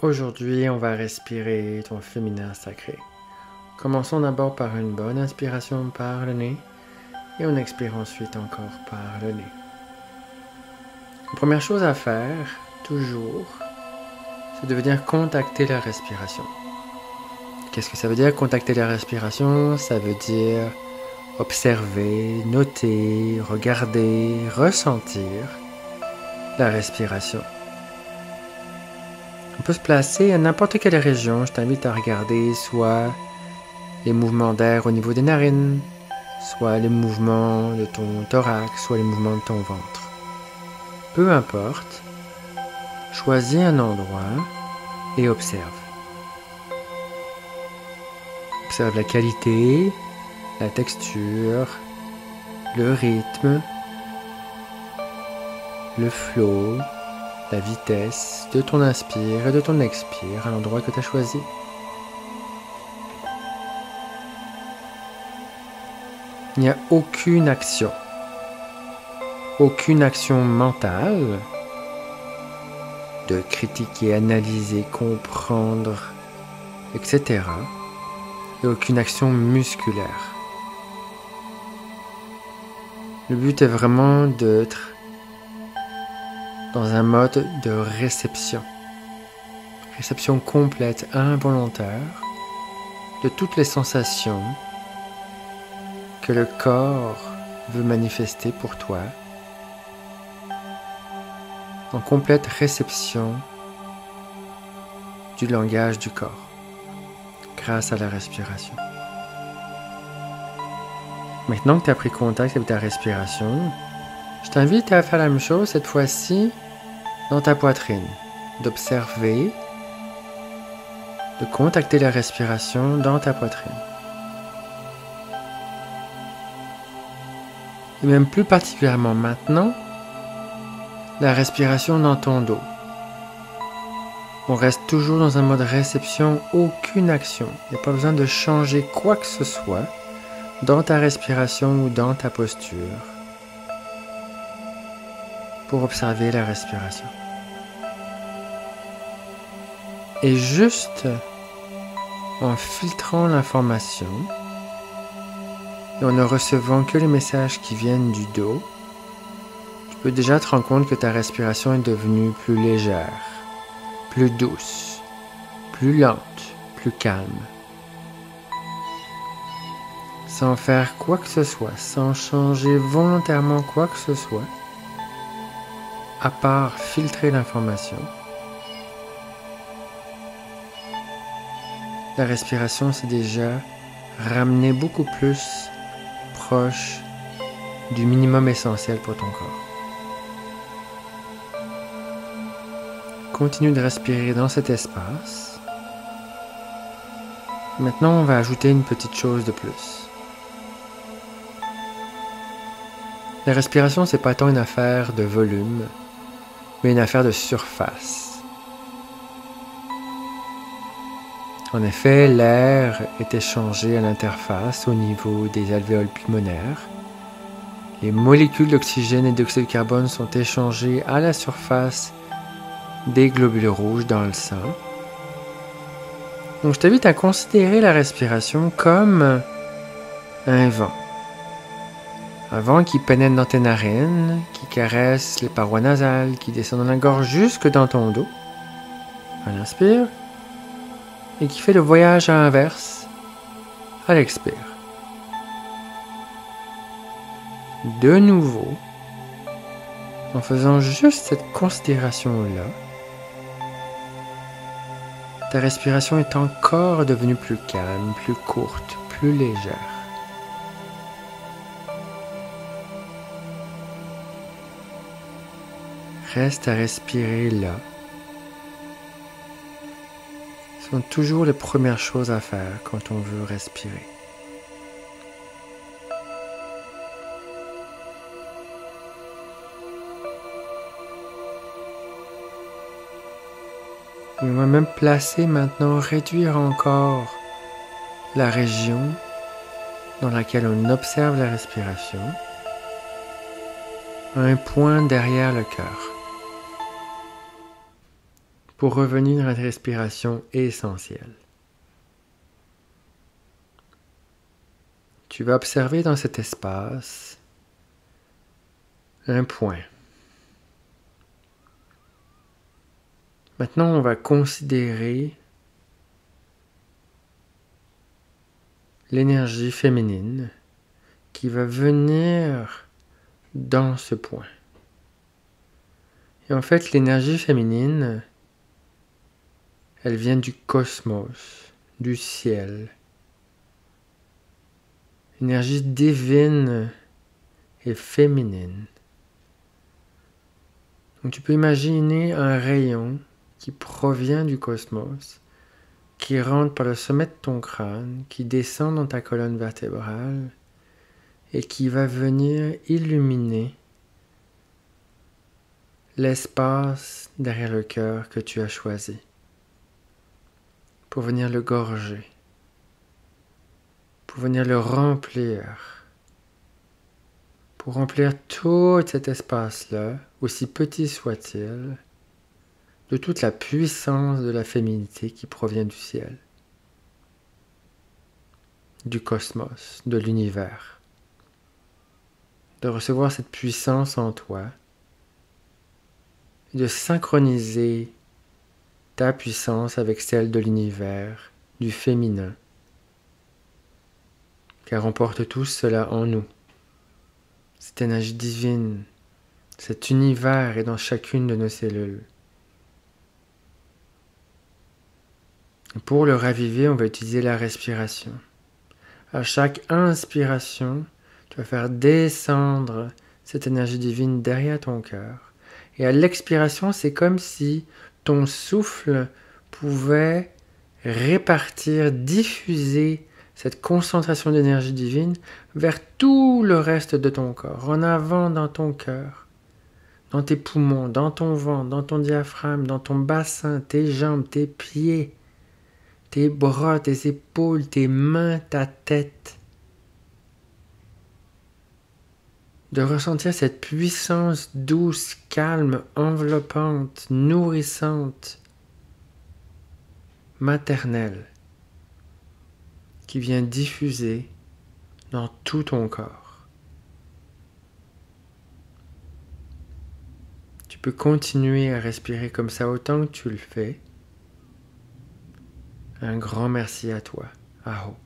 Aujourd'hui, on va respirer ton féminin sacré. Commençons d'abord par une bonne inspiration par le nez et on expire ensuite encore par le nez. La première chose à faire, toujours, c'est de venir contacter la respiration. Qu'est-ce que ça veut dire, contacter la respiration? Ça veut dire observer, noter, regarder, ressentir la respiration. On peut se placer à n'importe quelle région. Je t'invite à regarder soit les mouvements d'air au niveau des narines, soit les mouvements de ton thorax, soit les mouvements de ton ventre. Peu importe, choisis un endroit et observe. Observe la qualité, la texture, le rythme, le flow, la vitesse de ton inspire et de ton expire à l'endroit que tu as choisi. Il n'y a aucune action mentale de critiquer, analyser, comprendre, etc. Et aucune action musculaire. Le but est vraiment d'être dans un mode de réception. Réception complète, involontaire, de toutes les sensations que le corps veut manifester pour toi, en complète réception du langage du corps, grâce à la respiration. Maintenant que tu as pris contact avec ta respiration, je t'invite à faire la même chose cette fois-ci dans ta poitrine, d'observer, de contacter la respiration dans ta poitrine. Et même plus particulièrement maintenant, la respiration dans ton dos. On reste toujours dans un mode réception, aucune action. Il n'y a pas besoin de changer quoi que ce soit dans ta respiration ou dans ta posture pour observer la respiration. Et juste en filtrant l'information et en ne recevant que les messages qui viennent du dos, tu peux déjà te rendre compte que ta respiration est devenue plus légère, plus douce, plus lente, plus calme. Sans faire quoi que ce soit, sans changer volontairement quoi que ce soit, à part filtrer l'information. La respiration s'est déjà ramenée beaucoup plus proche du minimum essentiel pour ton corps. Continue de respirer dans cet espace. Maintenant, on va ajouter une petite chose de plus. La respiration, c'est pas tant une affaire de volume, mais une affaire de surface. En effet, l'air est échangé à l'interface au niveau des alvéoles pulmonaires. Les molécules d'oxygène et d'oxyde de carbone sont échangées à la surface des globules rouges dans le sang. Donc je t'invite à considérer la respiration comme un vent. Un vent qui pénètre dans tes narines, qui caresse les parois nasales, qui descend dans la gorge jusque dans ton dos. À l'inspire. Et qui fait le voyage à l'inverse à l'expire. De nouveau, en faisant juste cette considération-là, ta respiration est encore devenue plus calme, plus courte, plus légère. Reste à respirer là. Ce sont toujours les premières choses à faire quand on veut respirer. On va même placer maintenant, réduire encore la région dans laquelle on observe la respiration à un point derrière le cœur. pour revenir à une respiration essentielle. Tu vas observer dans cet espace un point. Maintenant, on va considérer l'énergie féminine qui va venir dans ce point. Et en fait, l'énergie féminine, elle vient du cosmos, du ciel. L'énergie divine et féminine. Donc tu peux imaginer un rayon qui provient du cosmos, qui rentre par le sommet de ton crâne, qui descend dans ta colonne vertébrale et qui va venir illuminer l'espace derrière le cœur que tu as choisi pour venir le gorger, pour venir le remplir, pour remplir tout cet espace-là, aussi petit soit-il, de toute la puissance de la féminité qui provient du ciel, du cosmos, de l'univers. De recevoir cette puissance en toi et de synchroniser ta puissance avec celle de l'univers, du féminin, car on porte tous cela en nous. Cette énergie divine, cet univers est dans chacune de nos cellules. Pour le raviver, on va utiliser la respiration. À chaque inspiration, tu vas faire descendre cette énergie divine derrière ton cœur. Et à l'expiration, c'est comme si ton souffle pouvait répartir, diffuser cette concentration d'énergie divine vers tout le reste de ton corps, en avant dans ton cœur, dans tes poumons, dans ton ventre, dans ton diaphragme, dans ton bassin, tes jambes, tes pieds, tes bras, tes épaules, tes mains, ta tête. De ressentir cette puissance douce, calme, enveloppante, nourrissante, maternelle, qui vient diffuser dans tout ton corps. Tu peux continuer à respirer comme ça autant que tu le fais. Un grand merci à toi. Aho.